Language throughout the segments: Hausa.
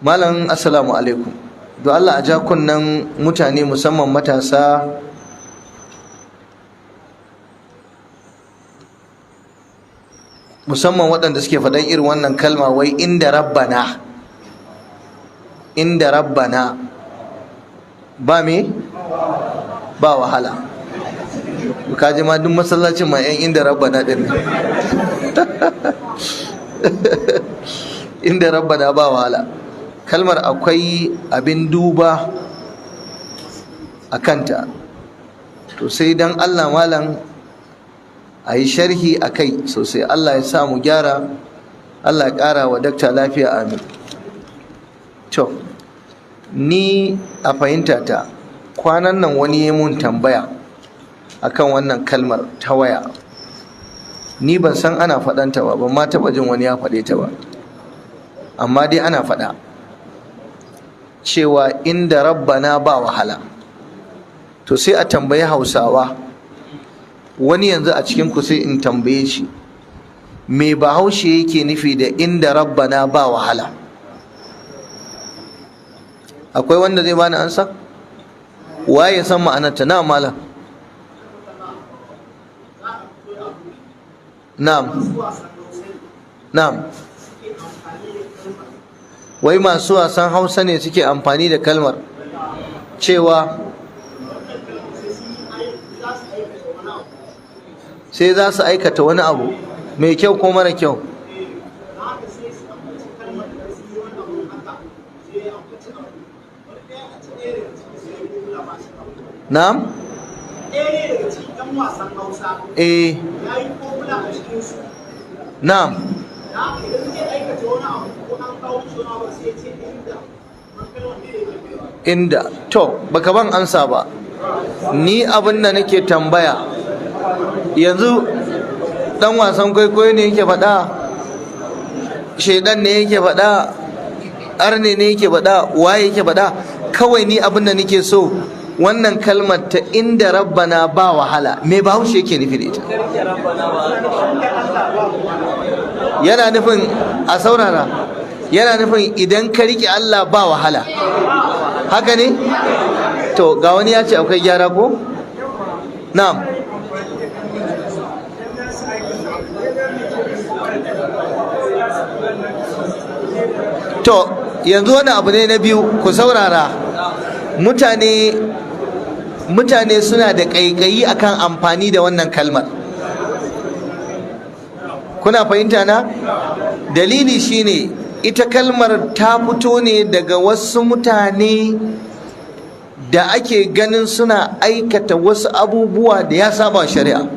Malam assalamu alaikum. Don Allah a ja kunnen mutane musamman matasa musamman waɗanda suke faɗan irin wannan kalma wai inda rabbana ba me ba wahala. Kaji ma duk masallacin ma yan inda rabbana din inda rabbana ba wahala. Kalmar akwai abin duba a kanta, to sai dan Allah malam a yi sharhi a kai sosai. Allah ya sa mu gyara, Allah ya ƙara wa dakta lafiya, amin. To ni a fahimta ta kwanan nan wani ya mun tambaya akan wannan kalmar ta waya. Ni ban san ana faɗanta ba, ban ma taɓa jin wani ya faɗe ta ba, amma dai ana faɗa cewa inda rabbana ba wahala. To sai a tambayi Hausawa, wani yanzu a cikin ku sai in tambaye shi me Bahaushe yake nufi da inda rabbana ba wahala? Akwai wanda zai bani ansa? Waye san ma'anarta? Na malam. Na'am. Wai masu wasan Hausa ne suke amfani da kalmar cewa sai za su aikata wani abu mai kyau ko mara kyau. Na'am? Na'am. Inda to baka ban ansa ba. Ni abin da nake tambaya yanzu, dan wasan kwaikwayo ne yake faɗa, shaidan ne yake faɗa, arne ne yake faɗa, waye yake faɗa? Kawai ni abin da nake so, wannan kalmar ta inda rabbana ba wahala, me Bahaushe yake nufi da ita? Yana nufin, a saurara, yana nufin idan ka riƙe Allah ba wahala, haka ne? To ga wani ya ce akwai gyara ko? Na'am. To yanzu wani abu ne na biyu, ku saurara. Mutane suna da ƙaiƙayi akan amfani da wannan kalmar. Kuna fahimta na? Dalili shine ita kalmar ta fito ne daga wasu mutane da ake ganin suna aikata wasu abubuwa da ya saba shari'a,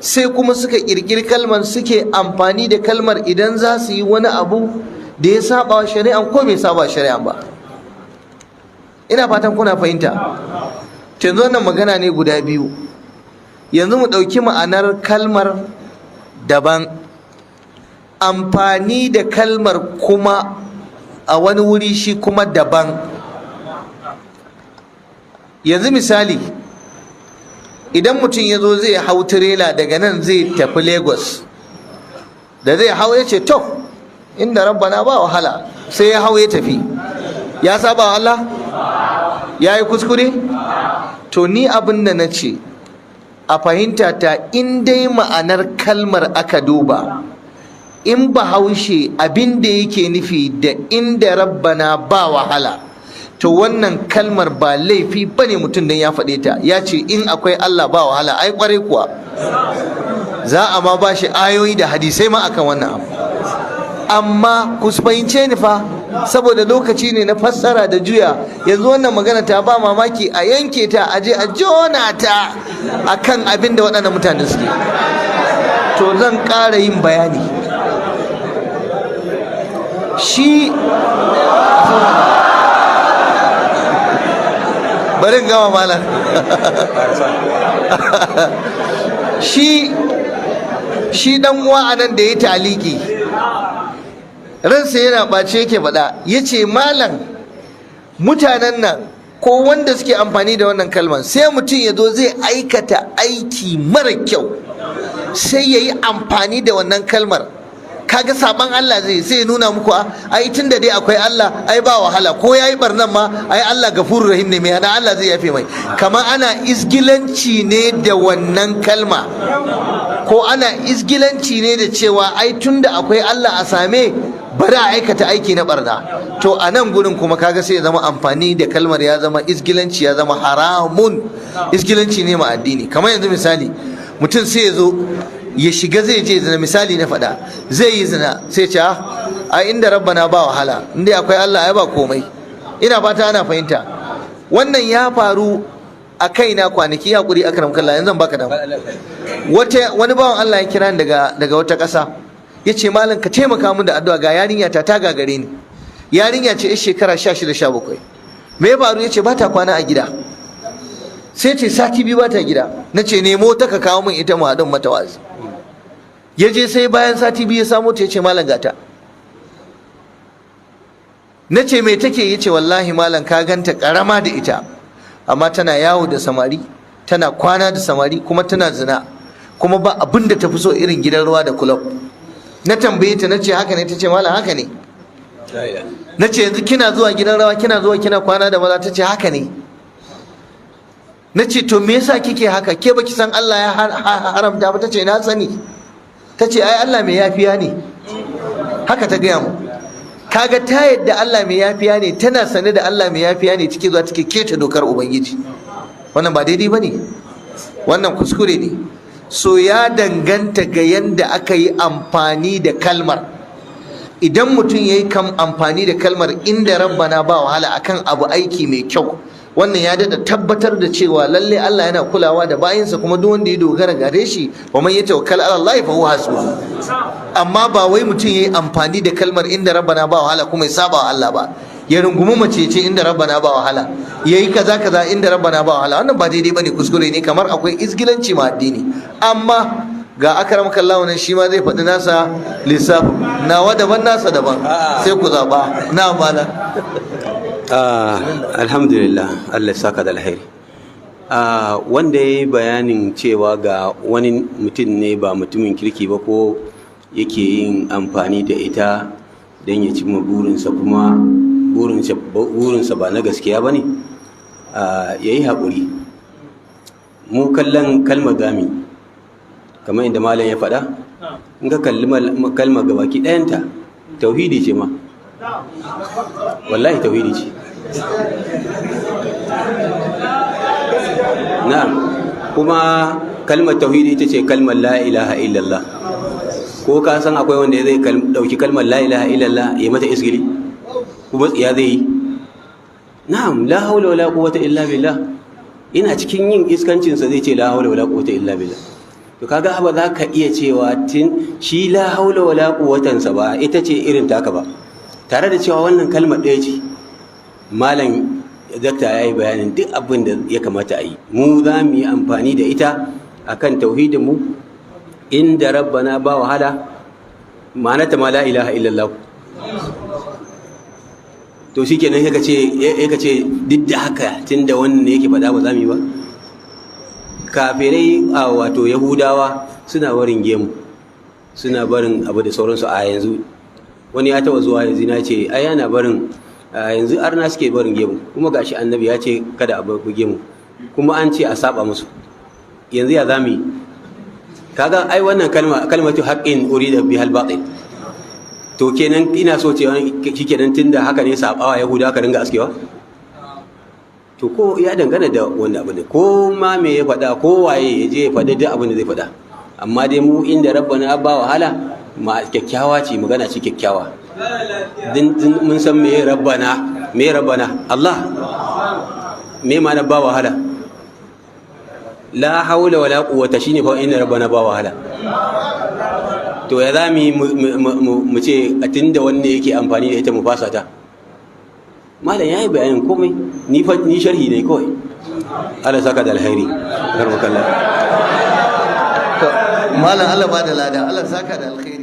sai kuma suka ƙirƙiri kalmar, suke amfani da kalmar idan za su yi wani abu da ya saba shari'a ko bai saba shari'a ba. Ina fatan kuna fahimta. Yanzu wannan magana ne guda biyu. Yanzu mu ɗauki ma'anar kalmar daban, amfani da kalmar kuma a wani wuri shi kuma daban. Yanzu misali, idan mutum ya zo zai hau tirela daga nan zai tafi Lagos, da zai hau ya ce to inda rabbana ba wahala, sai ya hau ya tafi, ya saba wa Allah? Ya yi kuskure? To ni abin da na ce, a fahimta ta, in dai ma'anar kalmar aka duba, in Bahaushe abin da yake nufi da inda rabbana ba wahala, to wannan kalmar ba laifi bane mutum dan ya faɗe ta. Ya ce in akwai Allah ba wahala, ai kwarai kuwa za a ma ba shi ayoyi da hadisai ma akan wannan abu. Amma ku fahimce ni fa, saboda lokaci ne na fassara da juya. Yanzu wannan magana ta ba mamaki a yanke ta, aje a jona ta akan abin da waɗannan mutane suke. To zan ƙara yin bayani. Shi bari in gama malam. shi dan uwa anan da ya taliki, ransa yana ɓace yake faɗa, ya ce malam mutanen nan ko wanda suke amfani da wannan kalmar, sai mutum ya zo zai aikata aiki mara kyau, sai ya yi amfani da wannan kalmar kaga saban Allah zai sai ya nuna muku ai tunda dai akwai Allah ai ba wahala, ko yayi barnan ma ai Allah gafurur rahim ne, mai ana Allah zai yafe mai. Kamar ana isgilanci ne da wannan kalma, ko ana isgilanci ne da cewa ai tunda akwai Allah a same bari a aikata aiki na barna. To a nan gurin kuma kaga sai ya zama amfani da kalmar ya zama isgilanci, ya zama haramun, isgilanci ne ma addini. Kamar yanzu misali mutum sai ya zo ya shiga zai je zina, misali na faɗa zai yi zina sai ce a inda rabbana ba wahala, inda akwai Allah ai ba komai. Ina fata ana fahimta. Wannan ya faru a kaina kwanaki, hakuri akram kallah, yanzu zan baka da wani bawan Allah ya kira ni daga wata ƙasa, ya ce malam ka taimaka min da addu'a ga yarinya ta gagare ni. Yarinya ce yar shekara 16-17. Me ya faru? Ya ce ba ta kwana a gida, sai ce sati biyu ba ta gida. Na ce nemo ta ka kawo min ita mu haɗin mata wazi. Ya je sai bayan sati biyu ya samo ta, ya ce malam gata. Na ce me take? Ya ce wallahi malam ka ganta karama da ita, amma tana yawo da samari, tana kwana da samari, kuma tana zina, kuma ba abin da ta fi so irin gidan ruwa da kulob. Na tambaye ta, na ce haka ne? Ta ce malam haka ne. Na ce yanzu kina zuwa gidan rawa, kina zuwa kina kwana da maza? Ta ce haka ne. Na ce to me yasa kike haka, ke baki san Allah ya haramta ba? Ta ce na sani. Ta ce ai Allah mai yafiya ne, haka ta gaya mu. Kaga ta yadda Allah mai yafiya ne, tana sane da Allah mai yafiya ne, take zuwa take keta dokar ubangiji. Wannan ba daidai bane, wannan kuskure ne. So ya danganta ga yanda aka yi amfani da kalmar. Idan mutum ya yi amfani da kalmar inda rabbana ba wahala akan abu aiki mai kyau, wannan ya dada tabbatar da cewa lalle Allah yana kulawa da bayinsa, kuma duk wanda ya dogara gare shi, wa man yatawakkal ala Allah fa huwa hasbuh. Amma ba wai mutum yayi amfani da kalmar inda rabbana ba wahala kuma ya saba wa Allah ba, ya rungumi mace ce inda rabbana ba wahala, yayi kaza kaza inda rabbana ba wahala. Wannan ba daidai bane, kuskure ne, kamar akwai izgilanci ma addini. Amma ga akram kallahu nan shi ma zai faɗi nasa lissafi, nawa daban nasa daban, sai ku zaba. Na mala alhamdulillah, Allah ya saka da alheri. Wanda ya yi bayanin cewa ga wani mutum ne ba mutumin kirki ba, ko yake yin amfani da ita don ya cimma burinsa, kuma burinsa ba na gaskiya ba ne, ya yi haƙuri. Mu kallon kalmar gami kamar inda malam ya faɗa, in ka kalli kalmar gabaki ɗayanta tauhidi ce ma, wallahi tauhidi ce. Na'am, kuma kalmar tauhidi ita ce kalmar la ilaha illallah. Ko ka san akwai wanda zai dauki kalmar la ilaha illallah ya mata isgili kuma tsiya zai yi? Na'am, la haula wala quwwata illa billah. Ina cikin yin iskancinsa zai ce la haula wala quwwata illa billah. To kaga ba za ka iya cewa tin shi la haula wala quwwatansa ba ita ce irin taka ba, tare da cewa wannan kalmar ɗaya ce. Malam dakta ya yi bayanin duk abin da ya kamata a yi. Mu za mu yi amfani da ita akan tauhidinmu, inda rabbana ba wahala, ma'anata ma la ilaha illallah. To shi kenan ya ce duk da haka tun da wannan yake faɗa ba za mu yi ba. Kafirai wato Yahudawa suna barin gemu, suna barin abu da sauransu a yanzu. Wani ya taɓa zuwa yanzu na ce ai yana barin yanzu arna suke barin gemu, kuma gashi annabi ya ce kada a bar gemu, kuma an ce a saba musu. Yanzu ya zami? Kaga ai wannan kalmatu haqqin urida bihal batil. To kenan ina so cewa shikenan tunda haka ne sabawa Yahuda ka ringa askewa? To ko ya dangana da wannan abu ne, ko ma me ya faɗa, ko waye ya je ya faɗi duk abin da zai faɗa. Amma dai mu inda rabbana ba wahala ma kyakkyawa ce, magana ce kyakkyawa. Mun san me rabbana Allah, me ma na ba wahala, la haula wala quwwata shine fa inna rabbana ba wahala. To ya zami mu ce a tunda wanne yake amfani da ita mu fasa ta? Malam yayi bayanin komai, ni sharhi ne kawai. Allah saka da alheri, garbakallah. Malam Allah ba da lada, Allah saka da alheri.